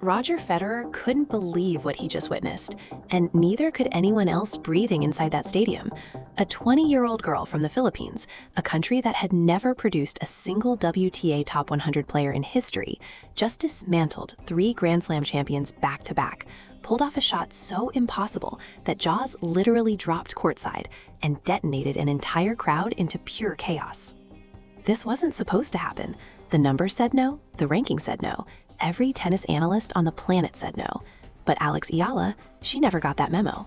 Roger Federer couldn't believe what he just witnessed, and neither could anyone else breathing inside that stadium. A 20-year-old girl from the Philippines, a country that had never produced a single WTA Top 100 player in history, just dismantled 3 Grand Slam champions back-to-back, pulled off a shot so impossible that jaws literally dropped courtside and detonated an entire crowd into pure chaos. This wasn't supposed to happen. The numbers said no, the ranking said no, every tennis analyst on the planet said no. But Alex Eala, she never got that memo.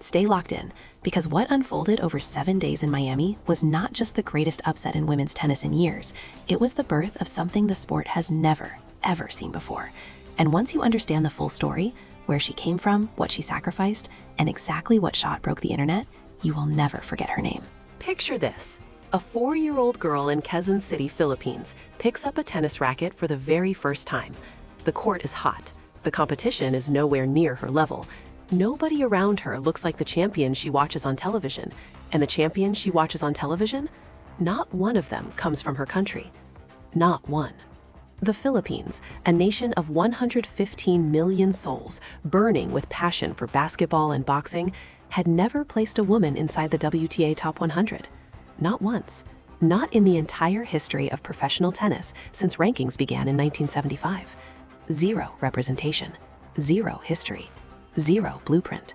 Stay locked in, because what unfolded over 7 days in Miami was not just the greatest upset in women's tennis in years, it was the birth of something the sport has never, ever seen before. And once you understand the full story, where she came from, what she sacrificed, and exactly what shot broke the internet, you will never forget her name. Picture this. A 4-year-old girl in Quezon City, Philippines, picks up a tennis racket for the very first time. The court is hot. The competition is nowhere near her level. Nobody around her looks like the champion she watches on television. And the champion she watches on television? Not one of them comes from her country. Not one. The Philippines, a nation of 115 million souls, burning with passion for basketball and boxing, had never placed a woman inside the WTA Top 100. Not once. Not in the entire history of professional tennis since rankings began in 1975. 0 representation. 0 history. 0 blueprint.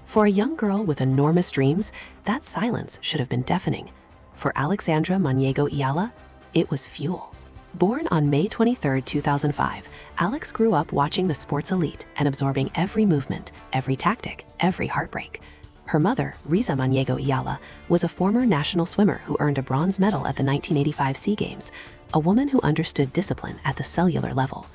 For a young girl with enormous dreams, that silence should have been deafening. For Alexandra Maniego Eala, it was fuel. Born on May 23, 2005, Alex grew up watching the sports elite and absorbing every movement, every tactic, every heartbreak. Her mother, Riza Maniego Eala, was a former national swimmer who earned a bronze medal at the 1985 SEA Games, a woman who understood discipline at the cellular level.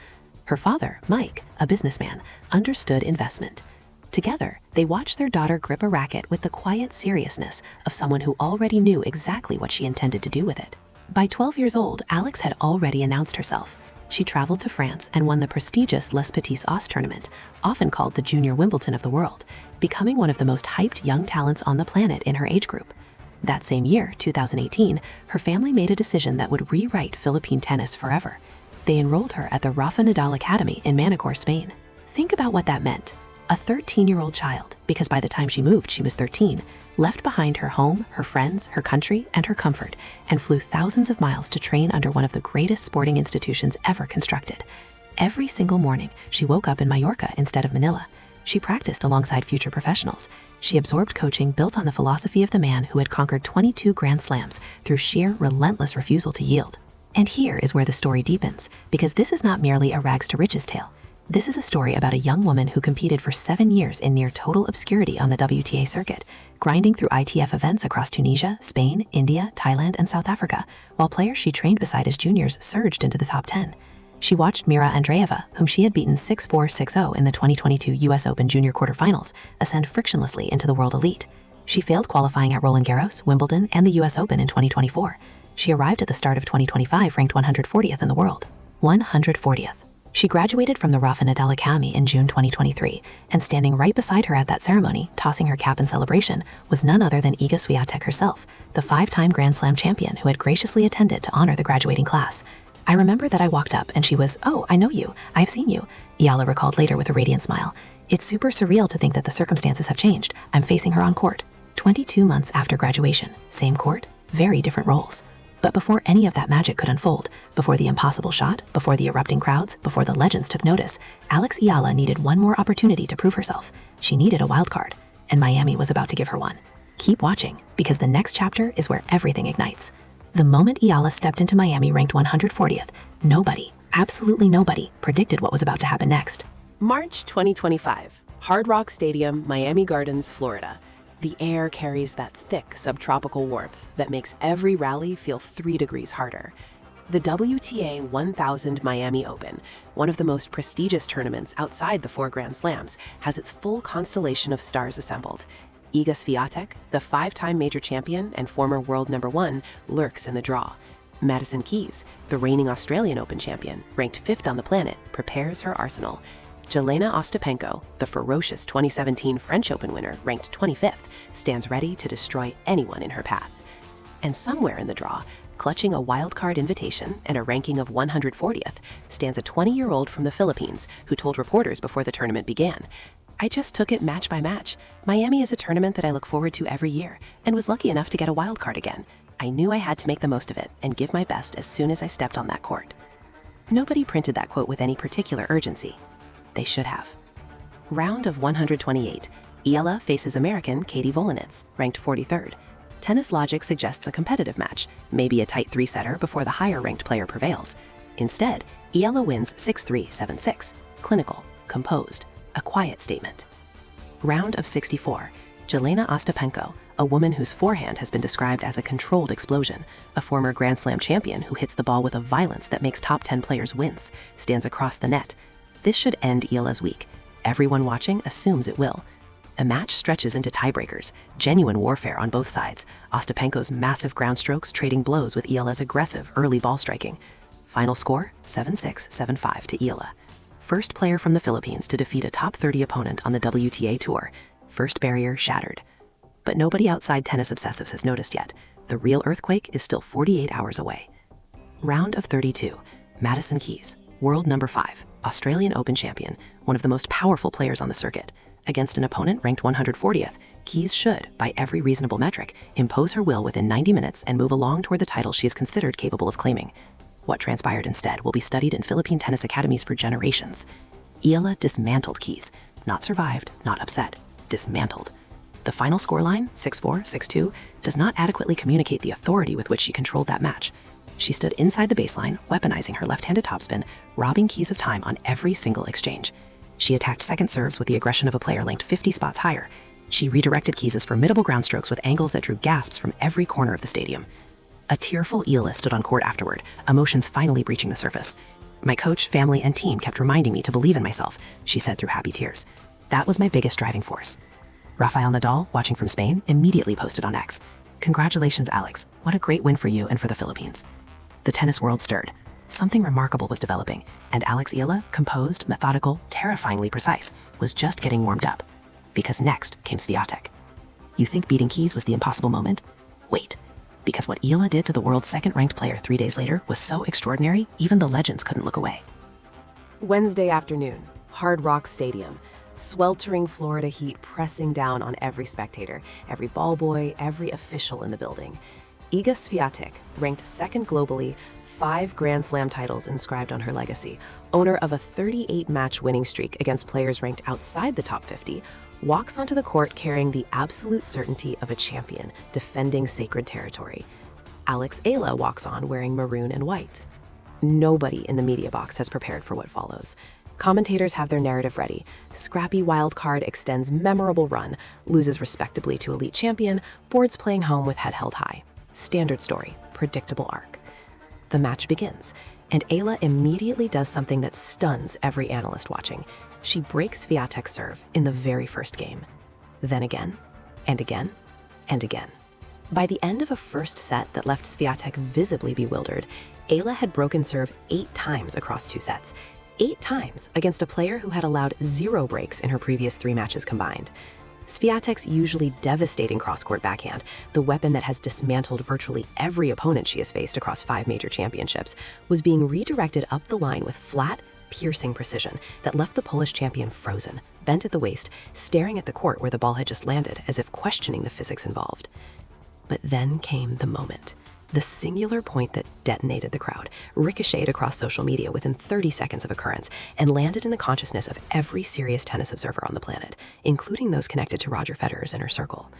Her father, Mike, a businessman, understood investment. Together, they watched their daughter grip a racket with the quiet seriousness of someone who already knew exactly what she intended to do with it. By 12 years old, Alex had already announced herself. She traveled to France and won the prestigious Les Petits As tournament, often called the Junior Wimbledon of the world, becoming one of the most hyped young talents on the planet in her age group. That same year, 2018, her family made a decision that would rewrite Philippine tennis forever. They enrolled her at the Rafa Nadal Academy in Manacor, Spain. Think about what that meant. A 13-year-old child, because by the time she moved, she was 13, left behind her home, her friends, her country, and her comfort, and flew thousands of miles to train under one of the greatest sporting institutions ever constructed. Every single morning, she woke up in Mallorca instead of Manila. She practiced alongside future professionals. She absorbed coaching built on the philosophy of the man who had conquered 22 Grand Slams through sheer, relentless refusal to yield. And here is where the story deepens, because this is not merely a rags-to-riches tale. This is a story about a young woman who competed for 7 years in near total obscurity on the WTA circuit, grinding through ITF events across Tunisia, Spain, India, Thailand, and South Africa, while players she trained beside as juniors surged into the top 10. She watched Mira Andreeva, whom she had beaten 6-4, 6-0 in the 2022 US Open Junior quarterfinals, ascend frictionlessly into the world elite. She failed qualifying at Roland Garros, Wimbledon, and the US Open in 2024. She arrived at the start of 2025 ranked 140th in the world. 140th. She graduated from the Rafa Nadal Academy in June 2023, and standing right beside her at that ceremony, tossing her cap in celebration, was none other than Iga Świątek herself, the 5-time Grand Slam champion who had graciously attended to honor the graduating class. I remember that I walked up and she was, "Oh, I know you. I've seen you," Eala recalled later with a radiant smile. "It's super surreal to think that the circumstances have changed. I'm facing her on court." 22 months after graduation, same court, very different roles. But before any of that magic could unfold, before the impossible shot, before the erupting crowds, before the legends took notice, Alex Eala needed one more opportunity to prove herself. She needed a wild card, and Miami was about to give her one. Keep watching, because the next chapter is where everything ignites. The moment Eala stepped into Miami ranked 140th, nobody, absolutely nobody, predicted what was about to happen next. March 2025, Hard Rock Stadium, Miami Gardens, Florida. The air carries that thick subtropical warmth that makes every rally feel 3 degrees harder. The WTA 1000 Miami Open, one of the most prestigious tournaments outside the 4 Grand Slams, has its full constellation of stars assembled. Iga Świątek, the 5-time major champion and former world #1, lurks in the draw. Madison Keys, the reigning Australian Open champion, ranked 5th on the planet, prepares her arsenal. Jelena Ostapenko, the ferocious 2017 French Open winner, ranked 25th, stands ready to destroy anyone in her path. And somewhere in the draw, Clutching a wildcard invitation and a ranking of 140th stands a 20-year-old from the Philippines who told reporters before the tournament began, "I just took it match by match. Miami is a tournament that I look forward to every year and was lucky enough to get a wildcard again. I knew I had to make the most of it and give my best as soon as I stepped on that court." Nobody printed that quote with any particular urgency. They should have. Round of 128. Eala faces American Katie Volanitz, ranked 43rd. Tennis logic suggests a competitive match, maybe a tight three-setter before the higher-ranked player prevails. Instead, Eala wins 6-3, 7-6. Clinical, composed, a quiet statement. Round of 64. Jelena Ostapenko, a woman whose forehand has been described as a controlled explosion, a former Grand Slam champion who hits the ball with a violence that makes top 10 players wince, stands across the net. This should end Eala's week. Everyone watching assumes it will. The match stretches into tiebreakers, genuine warfare on both sides, Ostapenko's massive ground strokes trading blows with Eala's aggressive early ball striking. Final score, 7-6, 7-5 to Eala. First player from the Philippines to defeat a top 30 opponent on the WTA Tour. First barrier shattered. But nobody outside tennis obsessives has noticed yet. The real earthquake is still 48 hours away. Round of 32. Madison Keys, world number 5, Australian Open champion, one of the most powerful players on the circuit. Against an opponent ranked 140th, Keys should, by every reasonable metric, impose her will within 90 minutes and move along toward the title she is considered capable of claiming. What transpired instead will be studied in Philippine tennis academies for generations. Eala dismantled Keys. Not survived, not upset. Dismantled. The final scoreline, 6-4, 6-2, does not adequately communicate the authority with which she controlled that match. She stood inside the baseline, weaponizing her left-handed topspin, robbing Keys of time on every single exchange. She attacked second serves with the aggression of a player ranked 50 spots higher. She redirected Keys' formidable ground strokes with angles that drew gasps from every corner of the stadium. A tearful Eala stood on court afterward, emotions finally breaching the surface. "My coach, family, and team kept reminding me to believe in myself," she said through happy tears. "That was my biggest driving force." Rafael Nadal, watching from Spain, immediately posted on X, "Congratulations, Alex. What a great win for you and for the Philippines." The tennis world stirred. Something remarkable was developing, and Alex Eala, composed, methodical, terrifyingly precise, was just getting warmed up. Because next came Świątek. You think beating Keys was the impossible moment? Wait. Because what Eala did to the world's second-ranked player 3 days later was so extraordinary, even the legends couldn't look away. Wednesday afternoon, Hard Rock Stadium. Sweltering Florida heat pressing down on every spectator, every ball boy, every official in the building. Iga Świątek, ranked second globally, 5 Grand Slam titles inscribed on her legacy, owner of a 38-match winning streak against players ranked outside the top 50, walks onto the court carrying the absolute certainty of a champion defending sacred territory. Alex Eala walks on wearing maroon and white. Nobody in the media box has prepared for what follows. Commentators have their narrative ready. Scrappy wild card extends memorable run, loses respectably to elite champion, boards playing home with head held high. Standard story, predictable arc. The match begins, and Eala immediately does something that stuns every analyst watching. She breaks Świątek's serve in the very first game. Then again, and again, and again. By the end of a first set that left Świątek visibly bewildered, Eala had broken serve 8 times across 2 sets. 8 times against a player who had allowed 0 breaks in her previous 3 matches combined. Świątek's usually devastating cross-court backhand, the weapon that has dismantled virtually every opponent she has faced across 5 major championships, was being redirected up the line with flat, piercing precision that left the Polish champion frozen, bent at the waist, staring at the court where the ball had just landed as if questioning the physics involved. But then came the moment. The singular point that detonated the crowd, ricocheted across social media within 30 seconds of occurrence, and landed in the consciousness of every serious tennis observer on the planet, including those connected to Roger Federer's inner circle.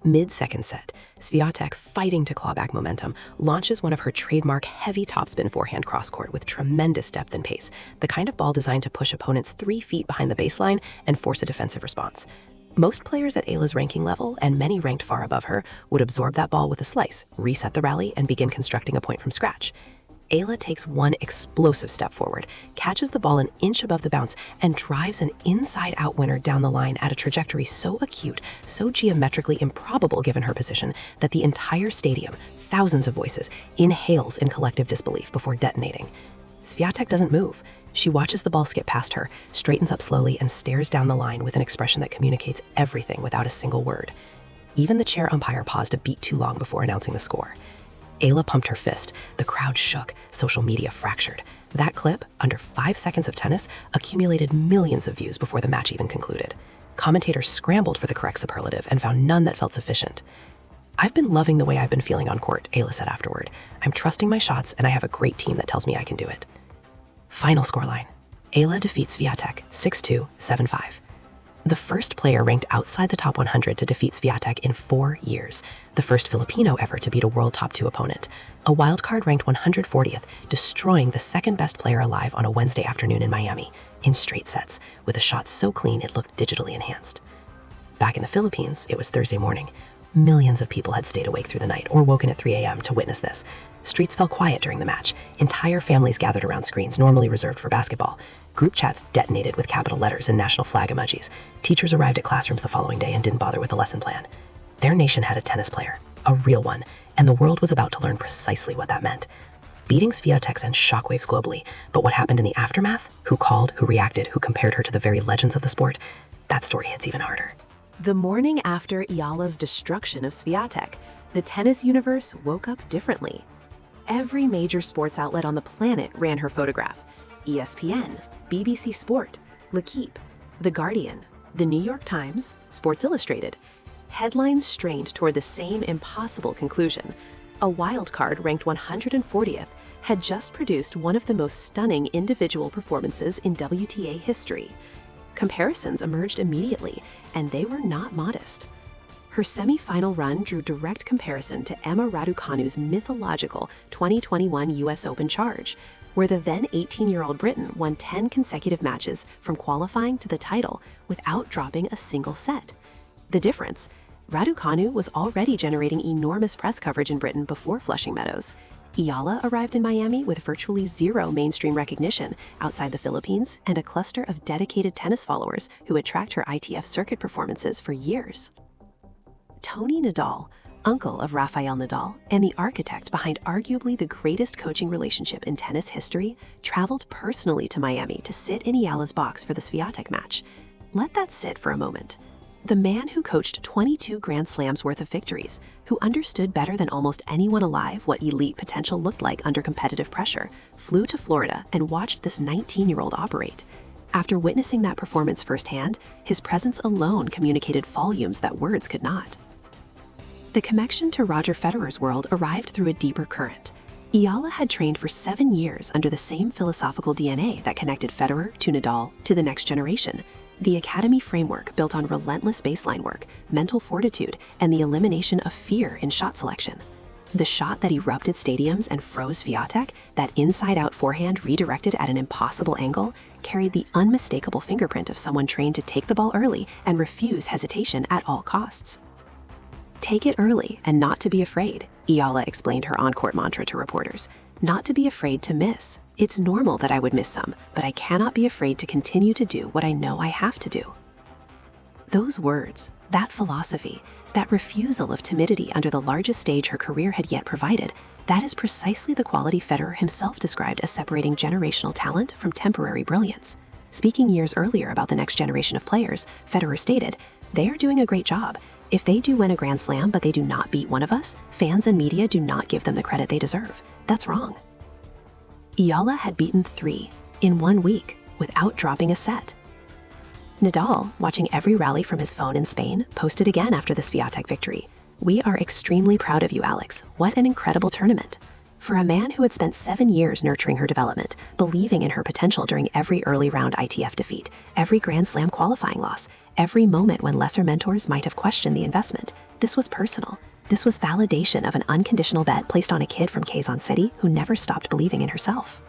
Mid-second set, Świątek, fighting to claw back momentum, launches one of her trademark heavy topspin forehand cross-court with tremendous depth and pace, the kind of ball designed to push opponents 3 feet behind the baseline and force a defensive response. Most players at Eala's ranking level, and many ranked far above her, would absorb that ball with a slice, reset the rally, and begin constructing a point from scratch. Eala takes one explosive step forward, catches the ball an inch above the bounce, and drives an inside-out winner down the line at a trajectory so acute, so geometrically improbable given her position, that the entire stadium, thousands of voices, inhales in collective disbelief before detonating. Świątek doesn't move. She watches the ball skip past her, straightens up slowly, and stares down the line with an expression that communicates everything without a single word. Even the chair umpire paused a beat too long before announcing the score. Eala pumped her fist. The crowd shook. Social media fractured. That clip, under 5 seconds of tennis, accumulated millions of views before the match even concluded. Commentators scrambled for the correct superlative and found none that felt sufficient. "I've been loving the way I've been feeling on court," Eala said afterward. "I'm trusting my shots, and I have a great team that tells me I can do it." Final scoreline. Eala defeats Świątek 6-2, 7-5. The first player ranked outside the top 100 to defeat Świątek in 4 years. The first Filipino ever to beat a world top 2 opponent. A wildcard ranked 140th, destroying the second best player alive on a Wednesday afternoon in Miami, in straight sets, with a shot so clean it looked digitally enhanced. Back in the Philippines, it was Thursday morning. Millions of people had stayed awake through the night or woken at 3 a.m. to witness this. Streets fell quiet during the match. Entire families gathered around screens normally reserved for basketball. Group chats detonated with capital letters and national flag emojis. Teachers arrived at classrooms the following day and didn't bother with a lesson plan. Their nation had a tennis player, a real one, and the world was about to learn precisely what that meant. Beating Świątek sent shockwaves globally, but what happened in the aftermath? Who called, who reacted, who compared her to the very legends of the sport? That story hits even harder. The morning after Eala's destruction of Świątek, the tennis universe woke up differently. Every major sports outlet on the planet ran her photograph. ESPN, BBC Sport, L'Equipe, The Guardian, The New York Times, Sports Illustrated. Headlines strained toward the same impossible conclusion. A wildcard ranked 140th had just produced one of the most stunning individual performances in WTA history. Comparisons emerged immediately, and they were not modest. Her semi-final run drew direct comparison to Emma Raducanu's mythological 2021 US Open charge, where the then 18-year-old Briton won 10 consecutive matches from qualifying to the title without dropping a single set. The difference? Raducanu was already generating enormous press coverage in Britain before Flushing Meadows. Eala arrived in Miami with virtually zero mainstream recognition outside the Philippines and a cluster of dedicated tennis followers who had tracked her ITF circuit performances for years. Tony Nadal, uncle of Rafael Nadal and the architect behind arguably the greatest coaching relationship in tennis history, traveled personally to Miami to sit in Eala's box for the Świątek match. Let that sit for a moment. The man who coached 22 Grand Slams worth of victories, who understood better than almost anyone alive what elite potential looked like under competitive pressure, flew to Florida and watched this 19-year-old operate. After witnessing that performance firsthand, his presence alone communicated volumes that words could not. The connection to Roger Federer's world arrived through a deeper current. Eala had trained for 7 years under the same philosophical DNA that connected Federer to Nadal to the next generation. The Academy framework built on relentless baseline work, mental fortitude, and the elimination of fear in shot selection. The shot that erupted stadiums and froze Świątek, that inside-out forehand redirected at an impossible angle, carried the unmistakable fingerprint of someone trained to take the ball early and refuse hesitation at all costs. "Take it early and not to be afraid," Eala explained her on-court mantra to reporters. "Not to be afraid to miss. It's normal that I would miss some, but I cannot be afraid to continue to do what I know I have to do." Those words, that philosophy, that refusal of timidity under the largest stage her career had yet provided, that is precisely the quality Federer himself described as separating generational talent from temporary brilliance. Speaking years earlier about the next generation of players, Federer stated, "They are doing a great job. If they do win a Grand Slam but they do not beat one of us, fans and media do not give them the credit they deserve. That's wrong." Eala had beaten 3 in 1 week without dropping a set. Nadal, watching every rally from his phone in Spain, posted again after the Świątek victory. "We are extremely proud of you, Alex. What an incredible tournament." For a man who had spent 7 years nurturing her development, believing in her potential during every early round ITF defeat, every Grand Slam qualifying loss, every moment when lesser mentors might have questioned the investment, this was personal. This was validation of an unconditional bet placed on a kid from Quezon City who never stopped believing in herself.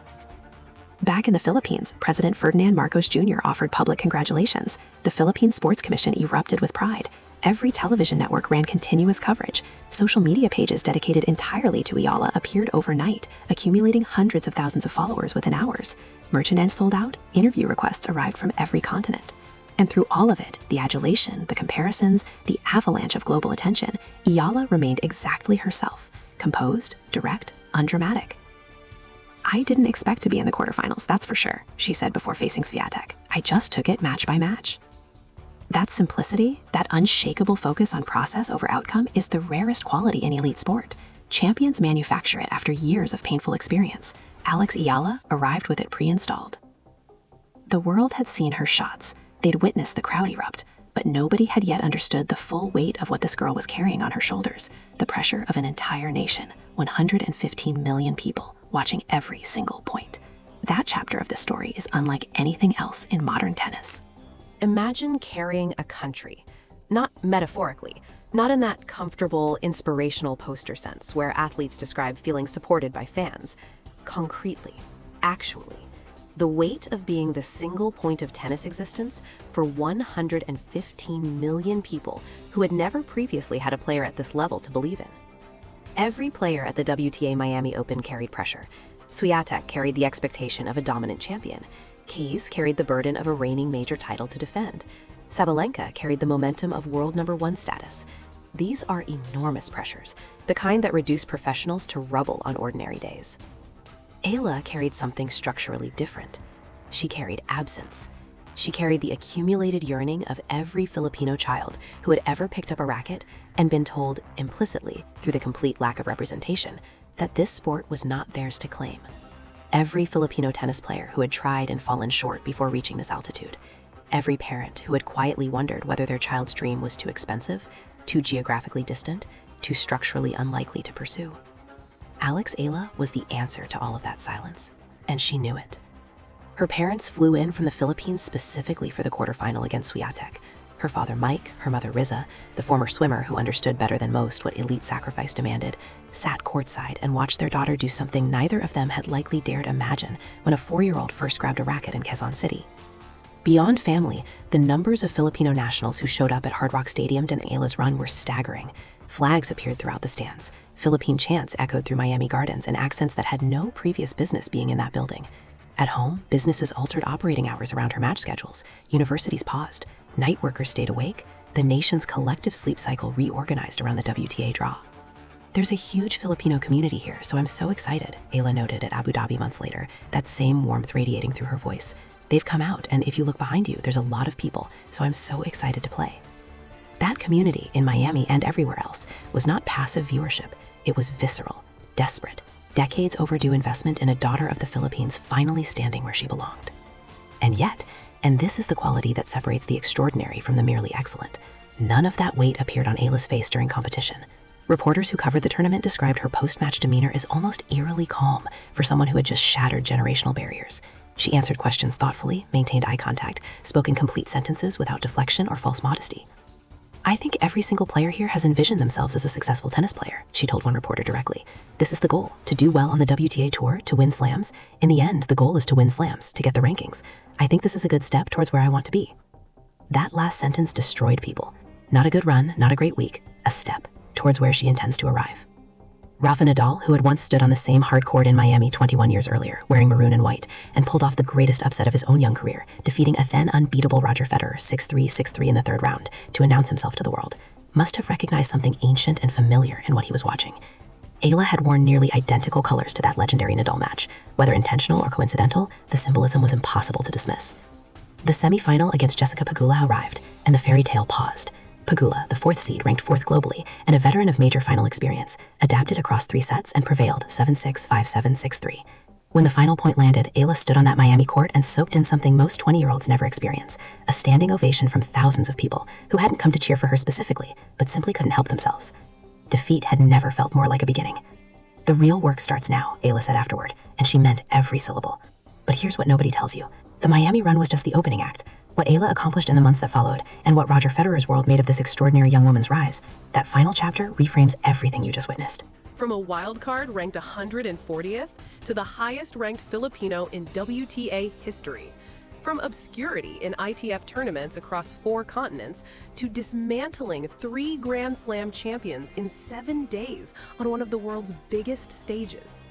Back in the Philippines, President Ferdinand Marcos Jr. offered public congratulations. The Philippine Sports Commission erupted with pride. Every television network ran continuous coverage. Social media pages dedicated entirely to Eala appeared overnight, accumulating hundreds of thousands of followers within hours. Merchandise sold out, interview requests arrived from every continent. And through all of it, the adulation, the comparisons, the avalanche of global attention, Eala remained exactly herself, composed, direct, undramatic. "I didn't expect to be in the quarterfinals, that's for sure," she said before facing Świątek. "I just took it match by match." That simplicity, that unshakable focus on process over outcome is the rarest quality in elite sport. Champions manufacture it after years of painful experience. Alex Eala arrived with it pre-installed. The world had seen her shots. They'd witnessed the crowd erupt, but nobody had yet understood the full weight of what this girl was carrying on her shoulders, the pressure of an entire nation, 115 million people watching every single point. That chapter of the story is unlike anything else in modern tennis. Imagine carrying a country. Not metaphorically, not in that comfortable, inspirational poster sense where athletes describe feeling supported by fans. Concretely, actually, the weight of being the single point of tennis existence for 115 million people who had never previously had a player at this level to believe in. Every player at the WTA Miami Open carried pressure. Świątek carried the expectation of a dominant champion. Keys carried the burden of a reigning major title to defend. Sabalenka carried the momentum of world #1 status. These are enormous pressures, the kind that reduce professionals to rubble on ordinary days. Eala carried something structurally different. She carried absence. She carried the accumulated yearning of every Filipino child who had ever picked up a racket and been told implicitly, through the complete lack of representation, that this sport was not theirs to claim. Every Filipino tennis player who had tried and fallen short before reaching this altitude. Every parent who had quietly wondered whether their child's dream was too expensive, too geographically distant, too structurally unlikely to pursue. Alex Eala was the answer to all of that silence, and she knew it. Her parents flew in from the Philippines specifically for the quarterfinal against Świątek. Her father Mike, her mother Riza, the former swimmer who understood better than most what elite sacrifice demanded, sat courtside and watched their daughter do something neither of them had likely dared imagine when a 4-year-old first grabbed a racket in Quezon City. Beyond family, the numbers of Filipino nationals who showed up at Hard Rock Stadium during Eala's run were staggering. Flags appeared throughout the stands. Philippine chants echoed through Miami Gardens in accents that had no previous business being in that building. At home, businesses altered operating hours around her match schedules. Universities paused. Night workers stayed awake. The nation's collective sleep cycle reorganized around the WTA draw. There's a huge Filipino community here, so I'm so excited, Eala noted at Abu Dhabi months later, that same warmth radiating through her voice. They've come out, and if you look behind you, there's a lot of people, so I'm so excited to play. That community in Miami and everywhere else was not passive viewership. It was visceral, desperate, decades overdue investment in a daughter of the Philippines finally standing where she belonged. And yet, and this is the quality that separates the extraordinary from the merely excellent, none of that weight appeared on Eala's face during competition. Reporters who covered the tournament described her post-match demeanor as almost eerily calm for someone who had just shattered generational barriers. She answered questions thoughtfully, maintained eye contact, spoke in complete sentences without deflection or false modesty. I think every single player here has envisioned themselves as a successful tennis player, she told one reporter directly. This is the goal, to do well on the WTA Tour, to win slams. In the end, the goal is to win slams, to get the rankings. I think this is a good step towards where I want to be. That last sentence destroyed people. Not a good run, not a great week, a step towards where she intends to arrive. Rafa Nadal, who had once stood on the same hard court in Miami 21 years earlier, wearing maroon and white, and pulled off the greatest upset of his own young career, defeating a then unbeatable Roger Federer 6-3, 6-3 in the third round to announce himself to the world, must have recognized something ancient and familiar in what he was watching. Eala had worn nearly identical colors to that legendary Nadal match. Whether intentional or coincidental, the symbolism was impossible to dismiss. The semi-final against Jessica Pegula arrived, and the fairy tale paused. Pegula, the 4th seed, ranked 4th globally, and a veteran of major final experience, adapted across 3 sets and prevailed 7-6, 5-7, 6-3. When the final point landed, Eala stood on that Miami court and soaked in something most 20-year-olds never experience, a standing ovation from thousands of people who hadn't come to cheer for her specifically, but simply couldn't help themselves. Defeat had never felt more like a beginning. The real work starts now, Eala said afterward, and she meant every syllable. But here's what nobody tells you. The Miami run was just the opening act. What Eala accomplished in the months that followed, and what Roger Federer's world made of this extraordinary young woman's rise, that final chapter reframes everything you just witnessed. From a wild card ranked 140th to the highest ranked Filipino in WTA history. From obscurity in ITF tournaments across 4 continents to dismantling 3 Grand Slam champions in 7 days on one of the world's biggest stages.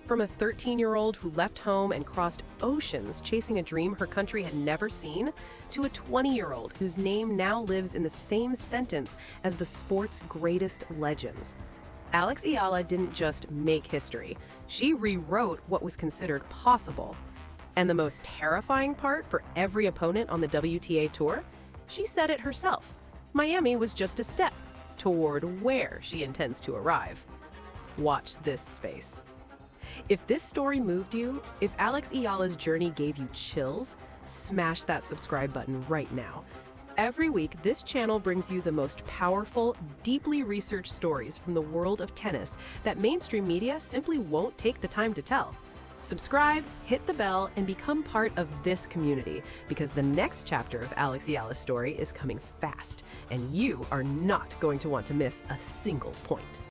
From a 13-year-old who left home and crossed oceans chasing a dream her country had never seen, to a 20-year-old whose name now lives in the same sentence as the sport's greatest legends. Alex Eala didn't just make history, she rewrote what was considered possible. And the most terrifying part for every opponent on the WTA Tour? She said it herself. Miami was just a step toward where she intends to arrive. Watch this space. If this story moved you, if Alex Eala's journey gave you chills, smash that subscribe button right now. Every week, this channel brings you the most powerful, deeply researched stories from the world of tennis that mainstream media simply won't take the time to tell. Subscribe, hit the bell, and become part of this community, because the next chapter of Alex Eala's story is coming fast, and you are not going to want to miss a single point.